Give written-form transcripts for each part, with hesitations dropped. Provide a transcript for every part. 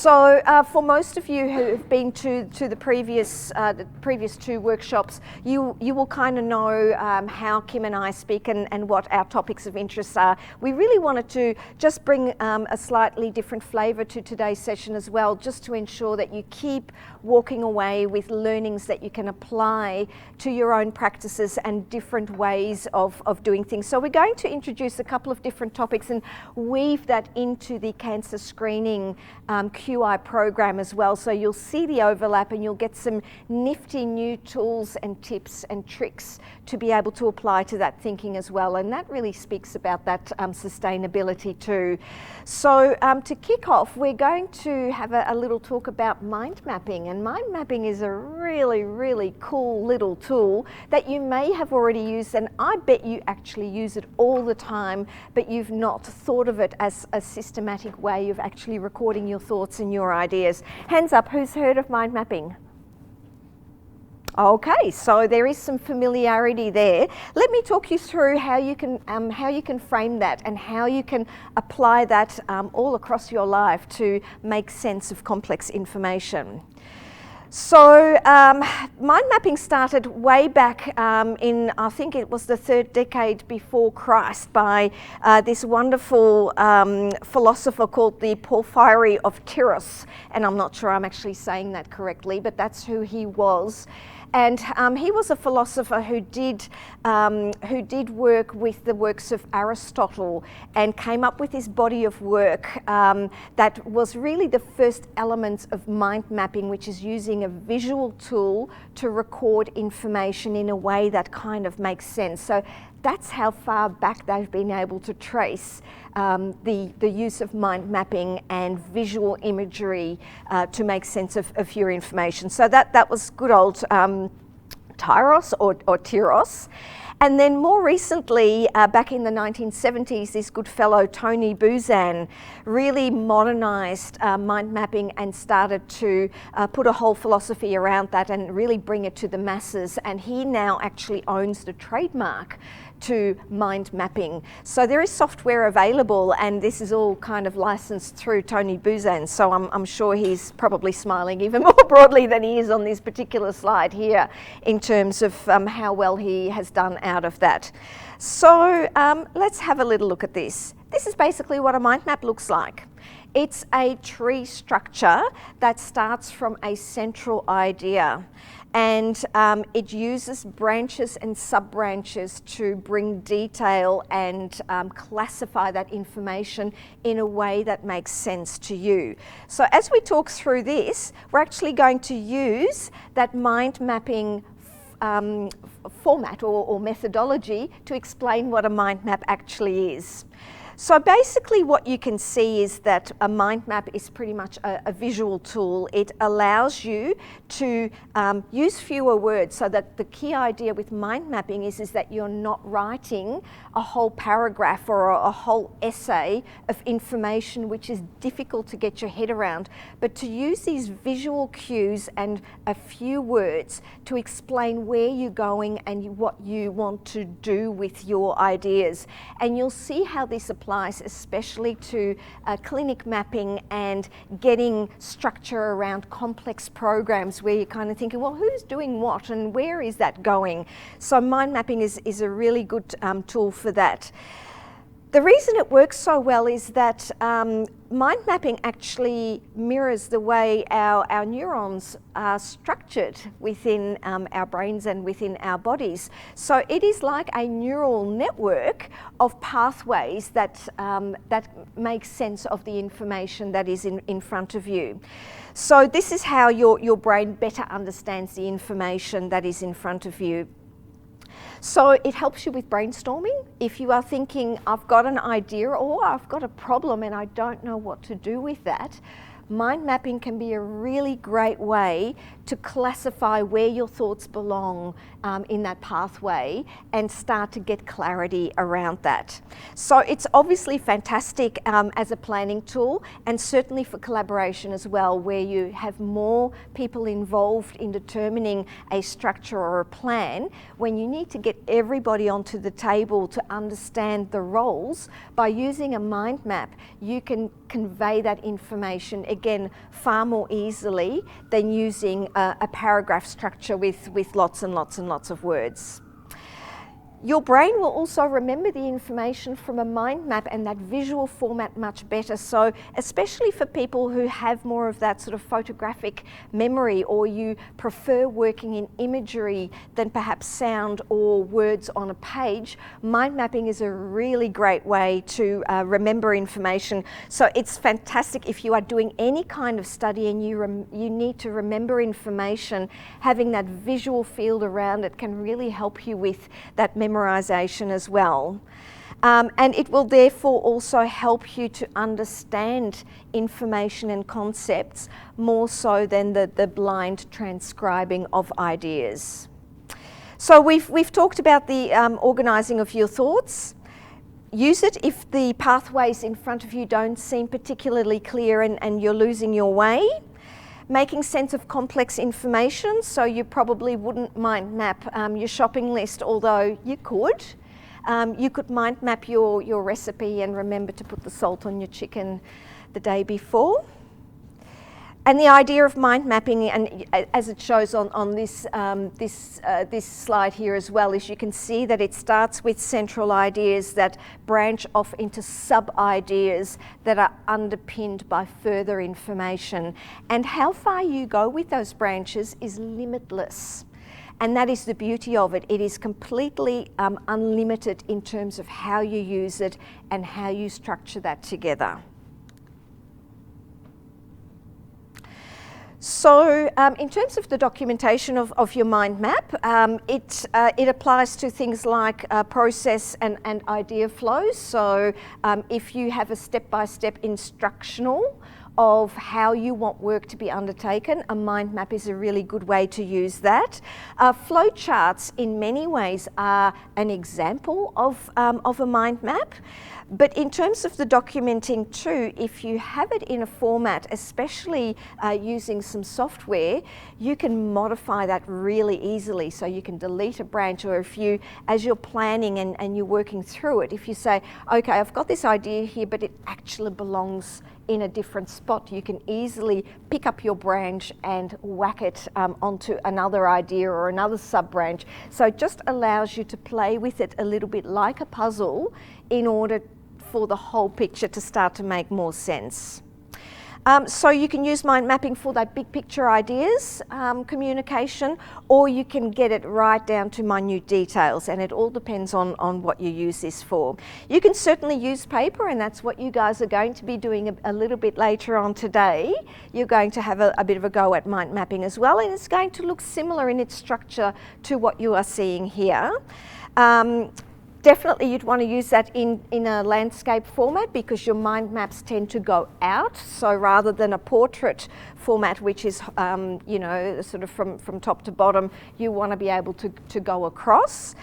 So for most of you who have been to the previous two workshops, you will kind of know how Kim and I speak and what our topics of interest are. We really wanted to just bring a slightly different flavour to today's session as well, just to ensure that you keep walking away with learnings that you can apply to your own practices and different ways of doing things. So we're going to introduce a couple of different topics and weave that into the cancer screening QI program as well. So you'll see the overlap and you'll get some nifty new tools and tips and tricks to be able to apply to that thinking as well. And that really speaks about that sustainability too. So to kick off, we're going to have a little talk about mind mapping. And mind mapping is a really, really cool little tool that you may have already used, and I bet you actually use it all the time, but you've not thought of it as a systematic way of actually recording your thoughts and your ideas. Hands up, who's heard of mind mapping? Okay, so there is some familiarity there. Let me talk you through how you can frame that and how you can apply that all across your life to make sense of complex information. So mind mapping started way back in, I think it was the 3rd decade before Christ, by this wonderful philosopher called the Porphyry of Tyros. And I'm not sure I'm actually saying that correctly, but that's who he was. And he was a philosopher who did work with the works of Aristotle and came up with this body of work that was really the first elements of mind mapping, which is using a visual tool to record information in a way that kind of makes sense. So that's how far back they've been able to trace the use of mind mapping and visual imagery to make sense of your information. So that was good old Tyros or Tyros. And then more recently, back in the 1970s, this good fellow Tony Buzan really modernised mind mapping and started to put a whole philosophy around that and really bring it to the masses. And he now actually owns the trademark to mind mapping. So there is software available, and this is all kind of licensed through Tony Buzan. So I'm sure he's probably smiling even more broadly than he is on this particular slide here in terms of how well he has done out of that. So let's have a little look at this. This is basically what a mind map looks like. It's a tree structure that starts from a central idea, and it uses branches and sub-branches to bring detail and classify that information in a way that makes sense to you. So as we talk through this, we're actually going to use that mind mapping format or methodology to explain what a mind map actually is. So basically what you can see is that a mind map is pretty much a visual tool. It allows you to use fewer words, so that the key idea with mind mapping is that you're not writing a whole paragraph or a whole essay of information which is difficult to get your head around, but to use these visual cues and a few words to explain where you're going and what you want to do with your ideas. And you'll see how this applies especially to clinic mapping and getting structure around complex programs where you're kind of thinking, well, who's doing what and where is that going? So mind mapping is a really good tool for that. The reason it works so well is that mind mapping actually mirrors the way our neurons are structured within our brains and within our bodies. So it is like a neural network of pathways that make sense of the information that is in front of you. So this is how your brain better understands the information that is in front of you. So it helps you with brainstorming. If you are thinking, I've got an idea or I've got a problem and I don't know what to do with that, mind mapping can be a really great way to classify where your thoughts belong in that pathway and start to get clarity around that. So it's obviously fantastic as a planning tool, and certainly for collaboration as well, where you have more people involved in determining a structure or a plan. When you need to get everybody onto the table to understand the roles, by using a mind map, you can convey that information again, far more easily than using a paragraph structure with lots and lots and lots of words. Your brain will also remember the information from a mind map and that visual format much better. So especially for people who have more of that sort of photographic memory, or you prefer working in imagery than perhaps sound or words on a page, mind mapping is a really great way to remember information. So it's fantastic if you are doing any kind of study and you need to remember information. Having that visual field around it can really help you with that memorization as well. And it will therefore also help you to understand information and concepts more so than the blind transcribing of ideas. So we've talked about the organising of your thoughts. Use it if the pathways in front of you don't seem particularly clear and you're losing your way. Making sense of complex information, so you probably wouldn't mind map your shopping list, although you could. You could mind map your recipe and remember to put the salt on your chicken the day before. And the idea of mind mapping, and as it shows on this slide here as well, is you can see that it starts with central ideas that branch off into sub-ideas that are underpinned by further information. And how far you go with those branches is limitless. And that is the beauty of it. It is completely unlimited in terms of how you use it and how you structure that together. So in terms of the documentation of your mind map, it applies to things like process and idea flows. So if you have a step-by-step instructional of how you want work to be undertaken, a mind map is a really good way to use that. Flow charts in many ways are an example of a mind map. But in terms of the documenting too, if you have it in a format, especially using some software, you can modify that really easily. So you can delete a branch, or if you, as you're planning and you're working through it, if you say, okay, I've got this idea here, but it actually belongs in a different spot, you can easily pick up your branch and whack it onto another idea or another sub-branch. So it just allows you to play with it a little bit like a puzzle in order for the whole picture to start to make more sense. So you can use mind mapping for that big picture ideas communication, or you can get it right down to minute details, and it all depends on what you use this for. You can certainly use paper, and that's what you guys are going to be doing a little bit later on today. You're going to have a bit of a go at mind mapping as well, and it's going to look similar in its structure to what you are seeing here. Definitely you'd want to use that in a landscape format, because your mind maps tend to go out. So rather than a portrait format, which is, you know, sort of from top to bottom, you want to be able to go across.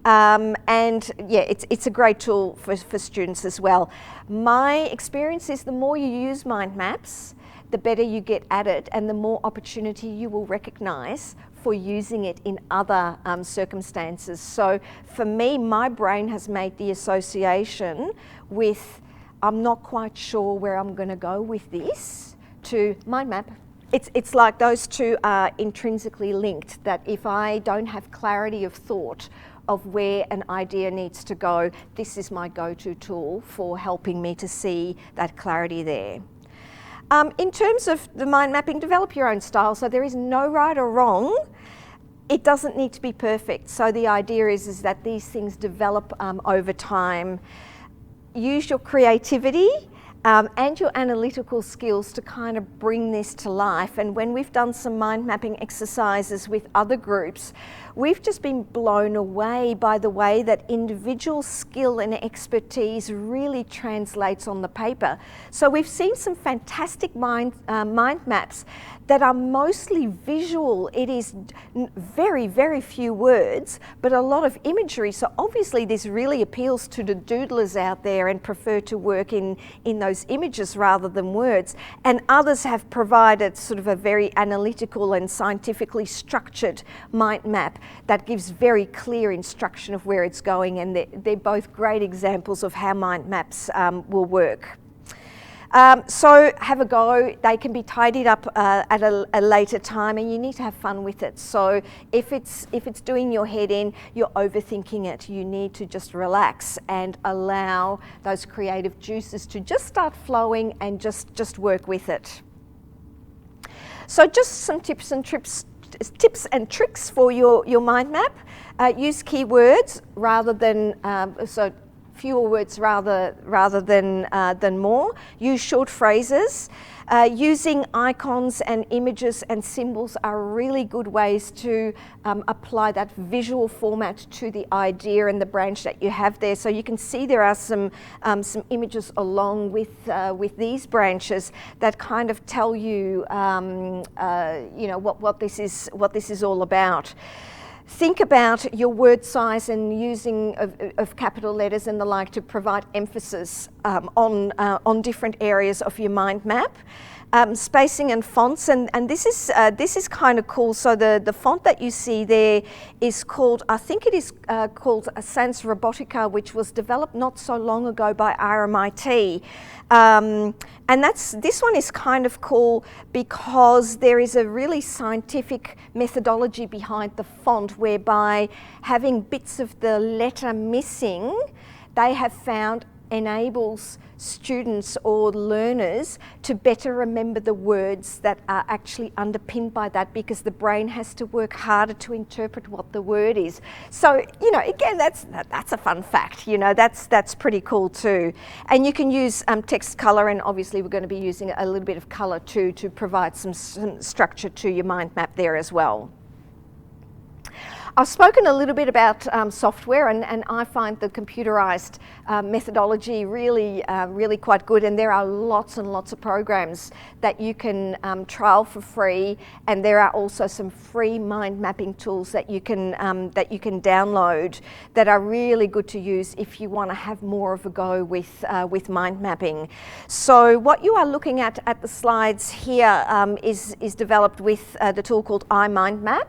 And yeah, it's a great tool for students as well. My experience is the more you use mind maps, the better you get at it, and the more opportunity you will recognise for using it in other circumstances. So for me, my brain has made the association with, I'm not quite sure where I'm going to go with this, to mind map. It's like those two are intrinsically linked, that if I don't have clarity of thought of where an idea needs to go, this is my go-to tool for helping me to see that clarity there. In terms of the mind mapping, develop your own style. So there is no right or wrong. It doesn't need to be perfect. So the idea is that these things develop over time. Use your creativity and your analytical skills to kind of bring this to life. And when we've done some mind mapping exercises with other groups, we've just been blown away by the way that individual skill and expertise really translates on the paper. So we've seen some fantastic mind maps that are mostly visual. It is very, very few words, but a lot of imagery. So obviously this really appeals to the doodlers out there and prefer to work in those images rather than words. And others have provided sort of a very analytical and scientifically structured mind map that gives very clear instruction of where it's going, and they're both great examples of how mind maps will work. So have a go. They can be tidied up at a later time, and you need to have fun with it. So if it's doing your head in, you're overthinking it. You need to just relax and allow those creative juices to just start flowing and just work with it. So just some tips and tricks for your mind map. Use keywords rather than fewer words rather than more. Use short phrases. Using icons and images and symbols are really good ways to apply that visual format to the idea and the branch that you have there. So you can see there are some images along with these branches that kind of tell you, what this is all about. Think about your word size and using of capital letters and the like to provide emphasis on different areas of your mind map. Spacing and fonts, and this is kind of cool. So the font that you see there is called, I think it is called Sans Robotica, which was developed not so long ago by RMIT. And this one is kind of cool because there is a really scientific methodology behind the font, whereby having bits of the letter missing, they have found enables students or learners to better remember the words that are actually underpinned by that, because the brain has to work harder to interpret what the word is. So, again, that's a fun fact. That's pretty cool too. And you can use text color, and obviously we're going to be using a little bit of color too to provide some structure to your mind map there as well. I've spoken a little bit about software, and I find the computerized methodology really quite good, and there are lots and lots of programs that you can trial for free, and there are also some free mind mapping tools that you can download that are really good to use if you want to have more of a go with mind mapping. So what you are looking at the slides here is developed with the tool called iMindMap.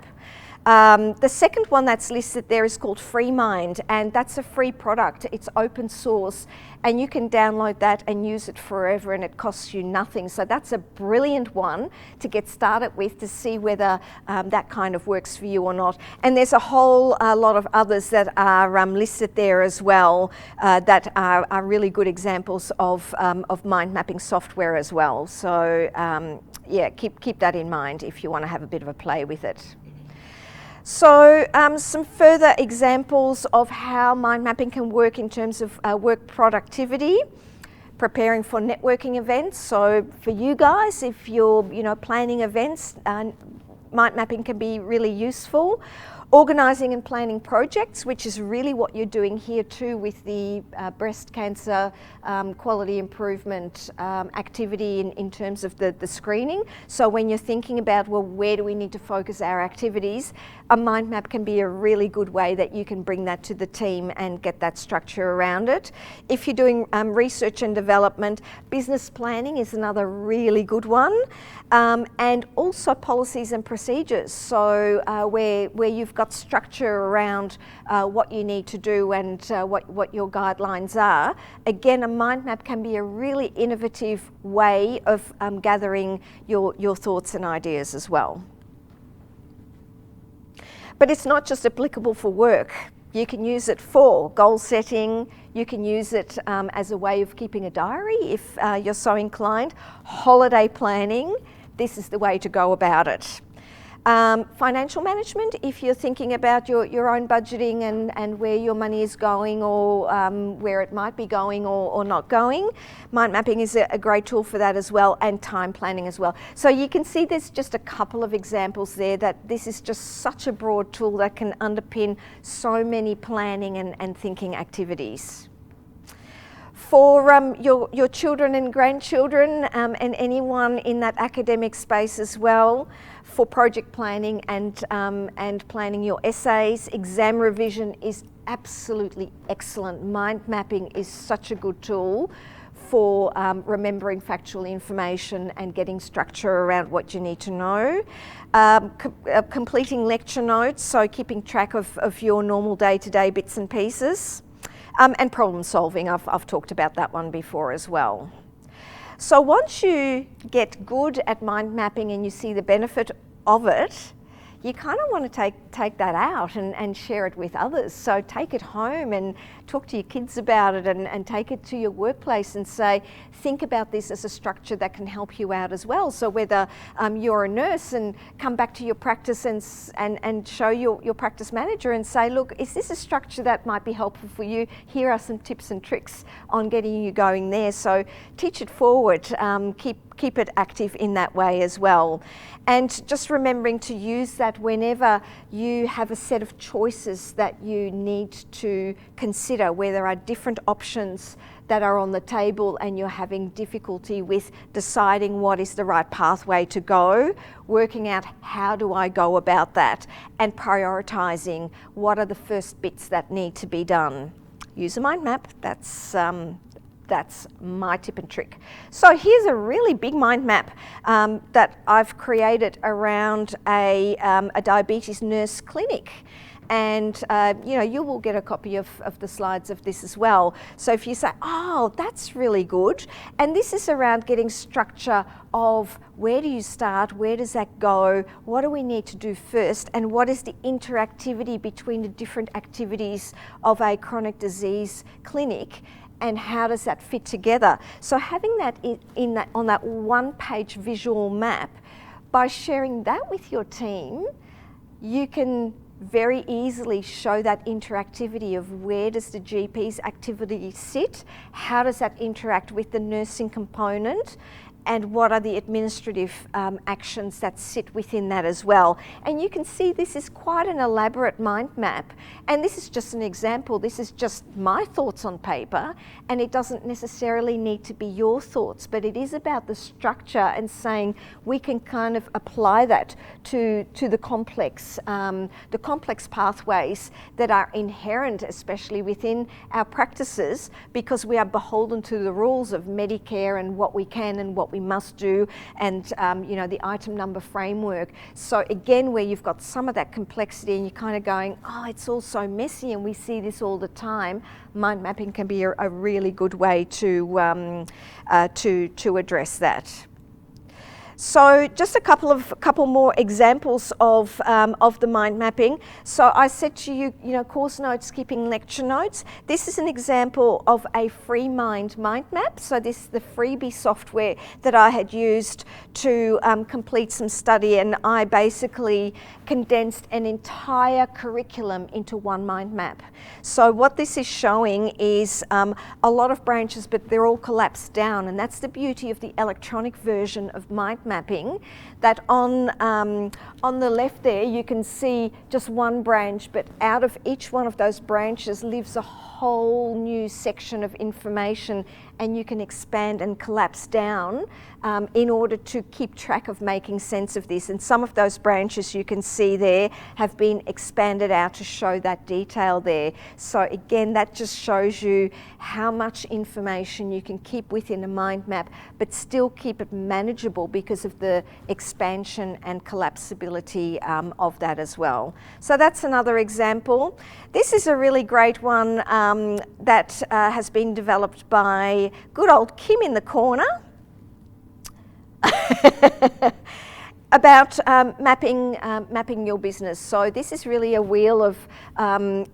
The second one that's listed there is called FreeMind, and that's a free product. It's open source, and you can download that and use it forever, and it costs you nothing. So that's a brilliant one to get started with to see whether that kind of works for you or not. And there's a whole lot of others that are listed there as well that are really good examples of mind mapping software as well. So yeah, keep that in mind if you want to have a bit of a play with it. So some further examples of how mind mapping can work in terms of work productivity, preparing for networking events. So for you guys, if you're planning events, mind mapping can be really useful. Organising and planning projects, which is really what you're doing here too with the breast cancer quality improvement activity in terms of the screening. So when you're thinking about, well, where do we need to focus our activities, a mind map can be a really good way that you can bring that to the team and get that structure around it. If you're doing research and development, business planning is another really good one. And also policies and procedures. So where you've got structure around what you need to do and what your guidelines are. Again, a mind map can be a really innovative way of gathering your thoughts and ideas as well. But it's not just applicable for work. You can use it for goal setting. You can use it as a way of keeping a diary if you're so inclined. Holiday planning. This is the way to go about it. Financial management, if you're thinking about your own budgeting and where your money is going, or where it might be going or not going. Mind mapping is a great tool for that as well, and time planning as well. So you can see there's just a couple of examples there that this is just such a broad tool that can underpin so many planning and thinking activities. For your children and grandchildren and anyone in that academic space as well, for project planning and planning your essays, exam revision is absolutely excellent. Mind mapping is such a good tool for remembering factual information and getting structure around what you need to know. Completing lecture notes, so keeping track of your normal day-to-day bits and pieces. And problem solving, I've talked about that one before as well. So once you get good at mind mapping and you see the benefit of it, you kind of want to take that out and share it with others. So take it home and talk to your kids about it, and take it to your workplace and say, think about this as a structure that can help you out as well. So whether you're a nurse, and come back to your practice and show your practice manager and say, look, is this a structure that might be helpful for you? Here are some tips and tricks on getting you going there. So teach it forward, keep it active in that way as well. And just remembering to use that whenever you have a set of choices that you need to consider, where there are different options that are on the table and you're having difficulty with deciding what is the right pathway to go, working out how do I go about that, and prioritising what are the first bits that need to be done. Use a mind map. That's my tip and trick. So here's a really big mind map that I've created around a diabetes nurse clinic. And you will get a copy of the slides of this as well. So if you say, oh, that's really good, and this is around getting structure of where do you start, where does that go, what do we need to do first, and what is the interactivity between the different activities of a chronic disease clinic, and how does that fit together? So having that on that one-page visual map, by sharing that with your team, you can very easily show that interactivity of where does the GP's activity sit, how does that interact with the nursing component, and what are the administrative actions that sit within that as well. And you can see this is quite an elaborate mind map, and this is just an example. This is just my thoughts on paper, and it doesn't necessarily need to be your thoughts, but it is about the structure and saying we can kind of apply that to the complex pathways that are inherent, especially within our practices, because we are beholden to the rules of Medicare and what we can and what we must do, and the item number framework. So again, where you've got some of that complexity and you're kind of going, oh, it's all so messy, and we see this all the time, mind mapping can be a really good way to address that. So just a couple more examples of the mind mapping. So I said to you, course notes, skipping lecture notes. This is an example of a free mind map. So this is the freebie software that I had used to complete some study, and I basically condensed an entire curriculum into one mind map. So what this is showing is a lot of branches, but they're all collapsed down, and that's the beauty of the electronic version of mind mapping, that on the left there you can see just one branch, but out of each one of those branches lives a whole new section of information, and you can expand and collapse down in order to keep track of making sense of this. And some of those branches you can see there have been expanded out to show that detail there. So again, that just shows you how much information you can keep within a mind map, but still keep it manageable because of the expansion and collapsibility of that as well. So that's another example. This is a really great one that has been developed by good old Kim in the corner. About mapping your business. So this is really a wheel of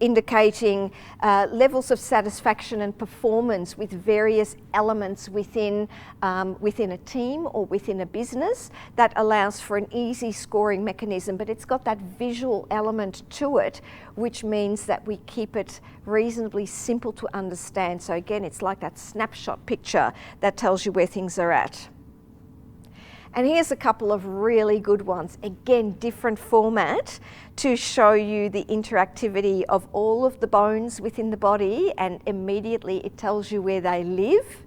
indicating levels of satisfaction and performance with various elements within a team or within a business that allows for an easy scoring mechanism, but it's got that visual element to it, which means that we keep it reasonably simple to understand. So again, it's like that snapshot picture that tells you where things are at. And here's a couple of really good ones. Again, different format to show you the interactivity of all of the bones within the body, and immediately it tells you where they live.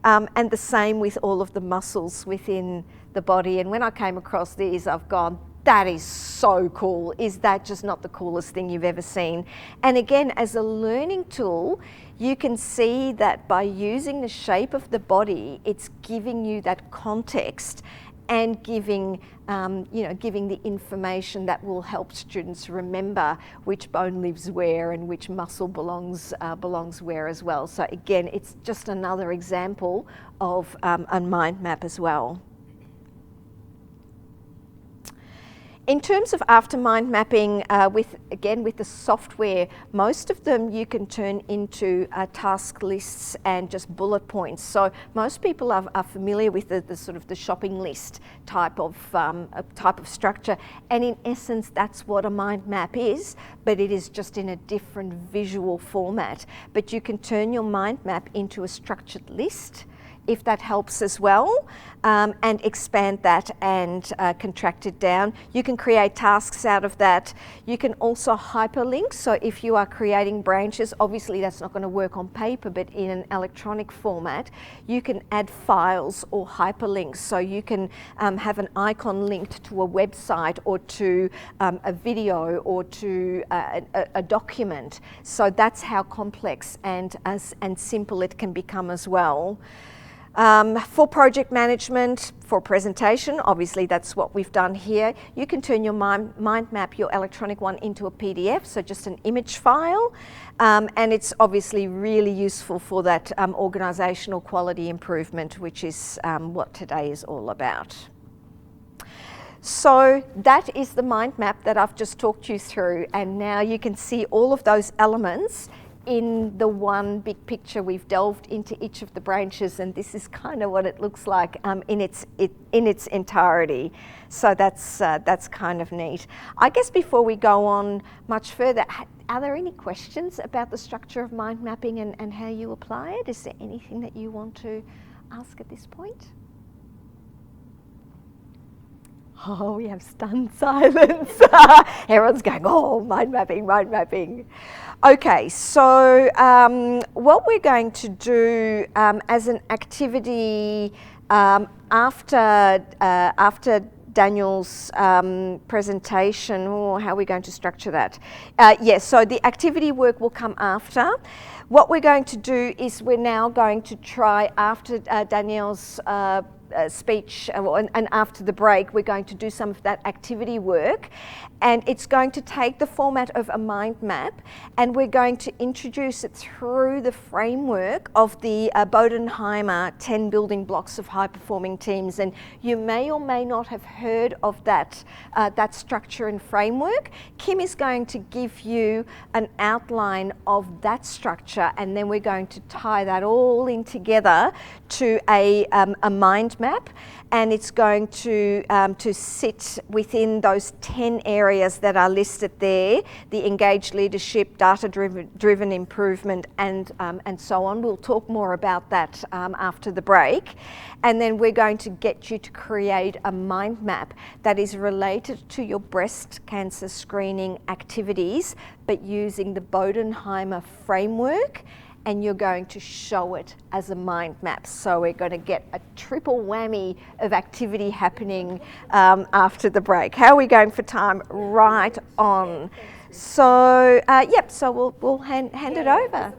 And the same with all of the muscles within the body. And when I came across these, I've gone, that is so cool. Is that just not the coolest thing you've ever seen? And again, as a learning tool, you can see that by using the shape of the body, it's giving you that context and giving giving the information that will help students remember which bone lives where and which muscle belongs where as well. So again, it's just another example of a mind map as well. In terms of after mind mapping, with the software, most of them you can turn into task lists and just bullet points. So most people are familiar with the sort of the shopping list type of structure, and in essence that's what a mind map is, but it is just in a different visual format. But you can turn your mind map into a structured list, if that helps as well, and expand that and contract it down. You can create tasks out of that. You can also hyperlink. So if you are creating branches, obviously that's not going to work on paper, but in an electronic format, you can add files or hyperlinks. So you can have an icon linked to a website or to a video or to a document. So that's how complex and simple it can become as well. For project management, for presentation, obviously that's what we've done here. You can turn your mind map, your electronic one, into a PDF, so just an image file, and it's obviously really useful for that organisational quality improvement, which is what today is all about. So that is the mind map that I've just talked you through, and now you can see all of those elements in the one big picture. We've delved into each of the branches, and this is kind of what it looks like in its entirety. So that's kind of neat. I guess before we go on much further, are there any questions about the structure of mind mapping and how you apply it? Is there anything that you want to ask at this point? Oh, we have stunned silence. Everyone's going, oh, mind mapping, mind mapping. Okay, so what we're going to do as an activity after Daniel's presentation, or how are we going to structure that? Yes, so the activity work will come after. What we're going to do is we're now going to try, after Danielle's speech and after the break, we're going to do some of that activity work, and it's going to take the format of a mind map, and we're going to introduce it through the framework of the Bodenheimer 10 building blocks of high-performing teams. And you may or may not have heard of that structure and framework. Kim is going to give you an outline of that structure, and then we're going to tie that all in together to a mind map, and it's going to sit within those 10 areas that are listed there: the engaged leadership, data-driven improvement, and so on. We'll talk more about that after the break, and then we're going to get you to create a mind map that is related to your breast cancer screening activities, but using the Bodenheimer framework, and you're going to show it as a mind map. So we're going to get a triple whammy of activity happening after the break. How are we going for time? Right on. So, so we'll hand it over.